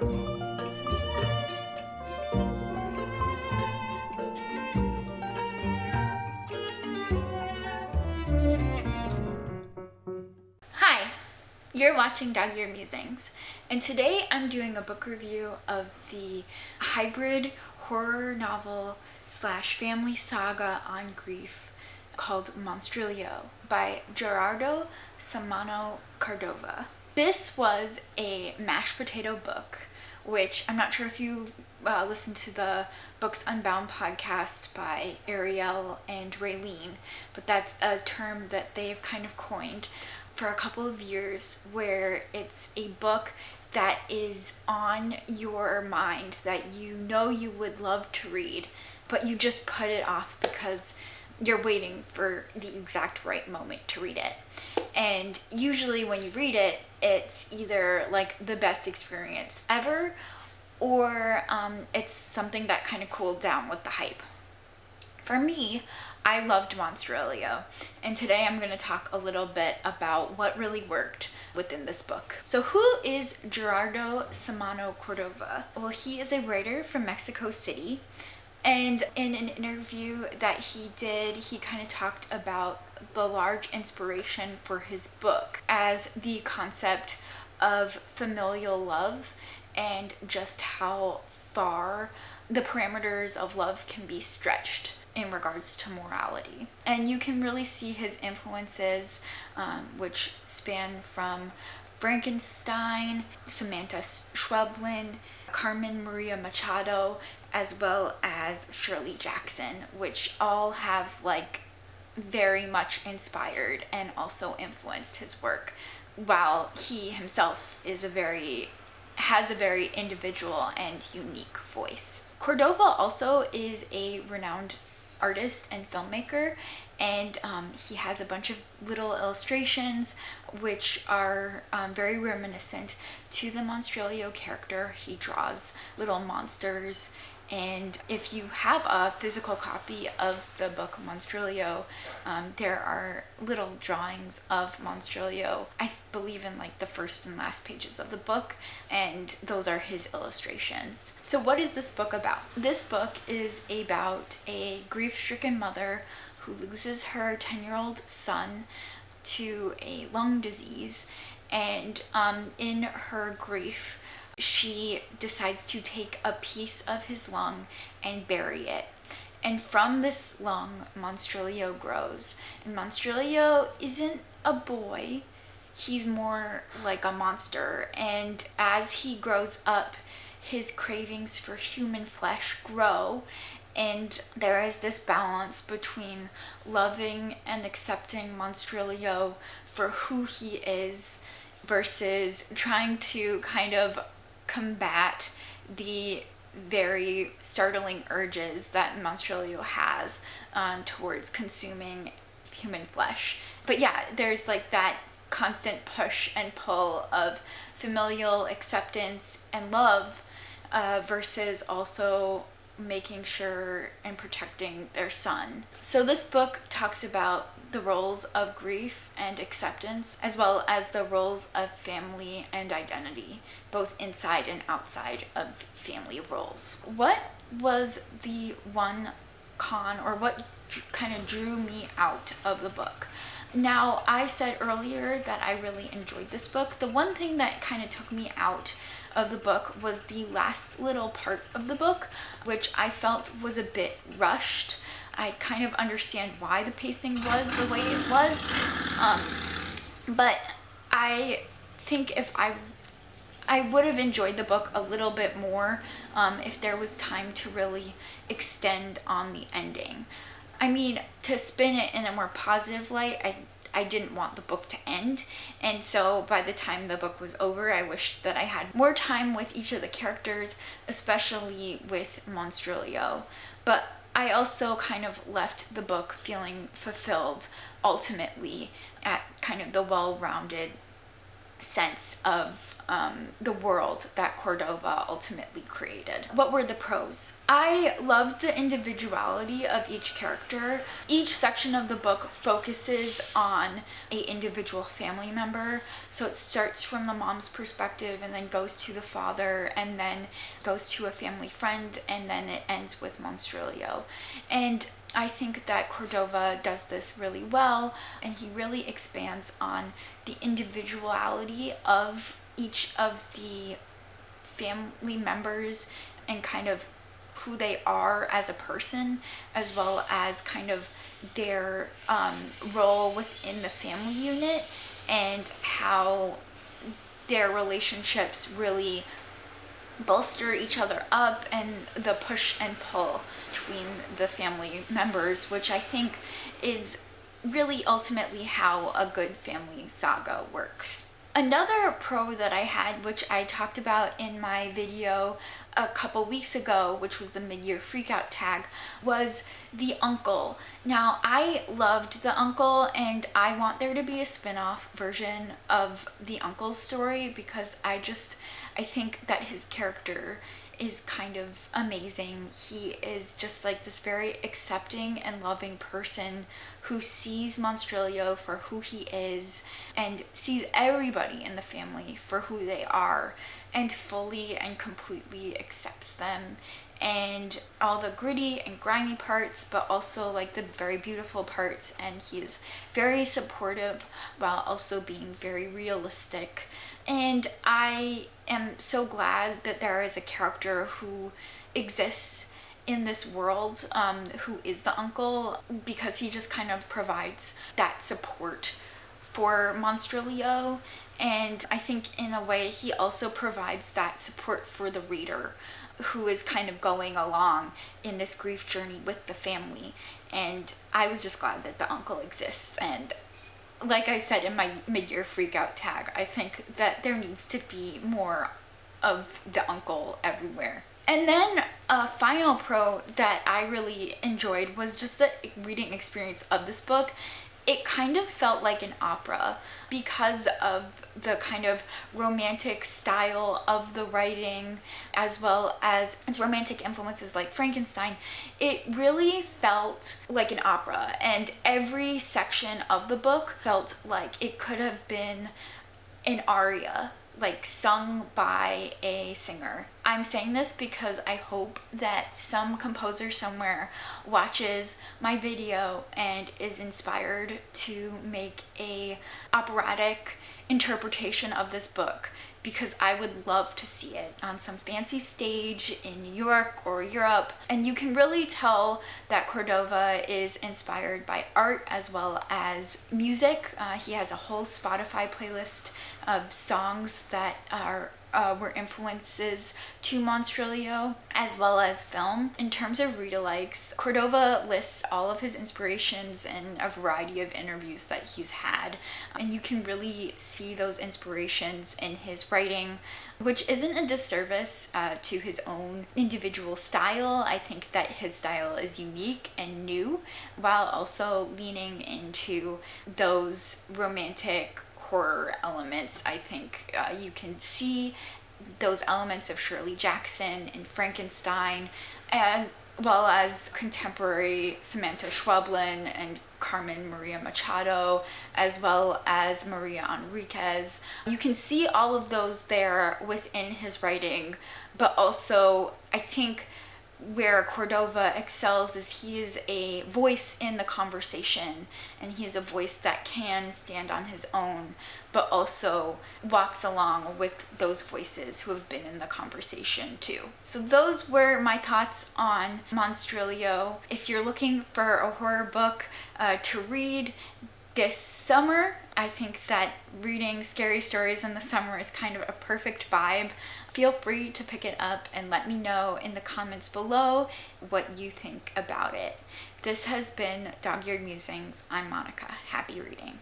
Hi, you're watching Dog Ear Musings, and today I'm doing a book review of the hybrid horror novel slash family saga on grief called Monstrilio by Gerardo Sámano Córdova. This was a mashed potato book, which I'm not sure if you listened to the Books Unbound podcast by Ariel and Raylene, but that's a term that they've kind of coined for a couple of years, where it's a book that is on your mind that you know you would love to read, but you just put it off because you're waiting for the exact right moment to read it. And usually when you read it, it's either like the best experience ever, or it's something that kind of cooled down with the hype. For me, I loved Monstrilio, and today I'm going to talk a little bit about what really worked within this book. So who is Gerardo Sámano Córdova? Well, he is a writer from Mexico City, and in an interview that he did, he kind of talked about the large inspiration for his book as the concept of familial love and just how far the parameters of love can be stretched in regards to morality. And you can really see his influences, which span from Frankenstein, Samantha Schweblin, Carmen Maria Machado, as well as Shirley Jackson, which all have like very much inspired and also influenced his work, while he himself is has a very individual and unique voice. Córdova also is a renowned artist and filmmaker, and he has a bunch of little illustrations which are very reminiscent to the Monstrilio character. He draws little monsters, and if you have a physical copy of the book Monstrilio, there are little drawings of Monstrilio, I believe in like the first and last pages of the book, and those are his illustrations. So what is this book about? This book is about a grief-stricken mother who loses her 10-year-old son to a lung disease, and in her grief, she decides to take a piece of his lung and bury it. And from this lung, Monstrilio grows. And Monstrilio isn't a boy, he's more like a monster. And as he grows up, his cravings for human flesh grow. And there is this balance between loving and accepting Monstrilio for who he is versus trying to kind of combat the very startling urges that Monstrilio has towards consuming human flesh. But yeah, there's like that constant push and pull of familial acceptance and love versus also making sure and protecting their son. So this book talks about the roles of grief and acceptance, as well as the roles of family and identity, both inside and outside of family roles. What was the one con, or what kind of drew me out of the book? Now, I said earlier that I really enjoyed this book. The one thing that kind of took me out of the book was the last little part of the book, which I felt was a bit rushed. I kind of understand why the pacing was the way it was, but I think if I would have enjoyed the book a little bit more if there was time to really extend on the ending. I mean, to spin it in a more positive light, I didn't want the book to end, and so by the time the book was over, I wished that I had more time with each of the characters, especially with Monstrilio. But I also kind of left the book feeling fulfilled ultimately at kind of the well-rounded sense of the world that Córdova ultimately created. What were the pros? I loved the individuality of each character. Each section of the book focuses on a individual family member. So it starts from the mom's perspective and then goes to the father and then goes to a family friend and then it ends with Monstrilio. And I think that Córdova does this really well, and he really expands on the individuality of each of the family members and kind of who they are as a person, as well as kind of their role within the family unit and how their relationships really bolster each other up, and the push and pull between the family members, which I think is really ultimately how a good family saga works. Another pro that I had, which I talked about in my video a couple weeks ago, which was the mid-year freakout tag, was the uncle. Now, I loved the uncle, and I want there to be a spin-off version of the uncle's story because I think that his character is kind of amazing. He is just like this very accepting and loving person who sees Monstrilio for who he is and sees everybody in the family for who they are and fully and completely accepts them, and all the gritty and grimy parts, but also like the very beautiful parts. And he is very supportive while also being very realistic. And I am so glad that there is a character who exists in this world, who is the uncle, because he just kind of provides that support for Monstrilio. And I think in a way he also provides that support for the reader who is kind of going along in this grief journey with the family. And I was just glad that the uncle exists. And like I said in my mid-year freakout tag, I think that there needs to be more of the uncle everywhere. And then a final pro that I really enjoyed was just the reading experience of this book. It kind of felt like an opera because of the kind of romantic style of the writing, as well as its romantic influences like Frankenstein. It really felt like an opera, and every section of the book felt like it could have been an aria, like sung by a singer. I'm saying this because I hope that some composer somewhere watches my video and is inspired to make a operatic interpretation of this book, because I would love to see it on some fancy stage in New York or Europe. And you can really tell that Córdova is inspired by art as well as music. He has a whole Spotify playlist of songs that were influences to Monstrilio, as well as film. In terms of read-alikes, Córdova lists all of his inspirations in a variety of interviews that he's had, and you can really see those inspirations in his writing, which isn't a disservice to his own individual style. I think that his style is unique and new, while also leaning into those romantic horror elements. I think you can see those elements of Shirley Jackson and Frankenstein, as well as contemporary Samantha Schweblin and Carmen Maria Machado, as well as Maria Enriquez. You can see all of those there within his writing, but also I think where Córdova excels is he is a voice in the conversation, and he is a voice that can stand on his own, but also walks along with those voices who have been in the conversation too. So those were my thoughts on Monstrilio. If you're looking for a horror book to read this summer, I think that reading scary stories in the summer is kind of a perfect vibe. Feel free to pick it up and let me know in the comments below what you think about it. This has been Dog-Eared Musings. I'm Monika. Happy reading.